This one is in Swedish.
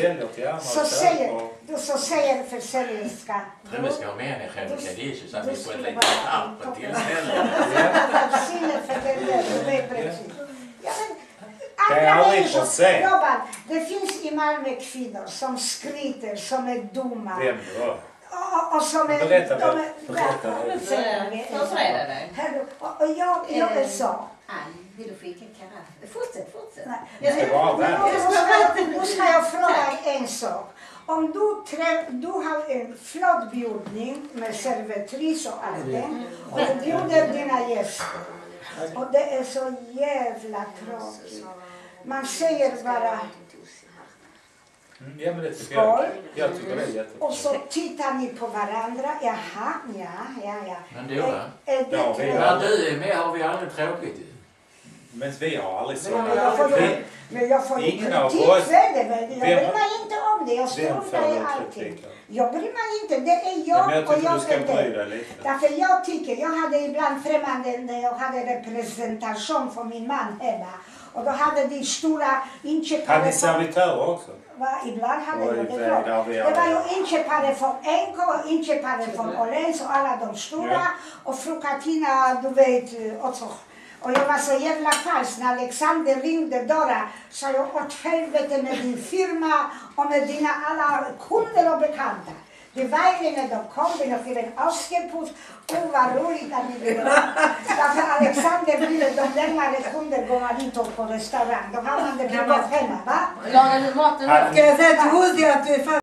säljer till andra. Så säger försäljerskan. Vi ska ha med henne själv till Kadishu så att vi får ett litet app på tillställningen. Robban, det finns i Malmö kvinnor som skryter, som är dumma. Vem då? Och som är... Jag är så. Vill du skicka karaff? Fortsätt. Nu ska jag fråga en sak. Om du har en flottbjudning med servitris och allt det, och du bjuder dina gäster. Och det är så jävla tråkigt. Man säger bara Ja, men det tycker skål. Jag tycker det är jättebra. Och så tittar ni på varandra. Jaha, ja. Men du då? Ja, när du är med har vi aldrig tråkigt. Men vi har aldrig så. Men jag får ju kritik för det. Jag bryr mig inte om det. Jag struntar i allting. Jag bryr mig inte. Det är jag, men jag och jag du ska är bry det. dig lite. Därför jag tycker, jag hade ibland främmande när jag hade representation för min man hemma. Och då hade de stora inköpare. Hade ni servitörer också? Ibland hade jag det. Det var ju inköpare från NK och inköpare från Åhléns och alla de stora. Ja. Och fru Katina, du vet, också. Och jag var så jävla falsk när Alexander ringde Dora. Så jag åt helvete med din firma och med dina alla kunder och bekanta. Det var ju när de kom, de fick en Askepus. Vad roligt att ni ville. Därför Alexander ville de lämnade kunder gå man inte på restaurang. Då har man det privat hemma, va? Lagar du maten? Ska jag säga till Husi att du är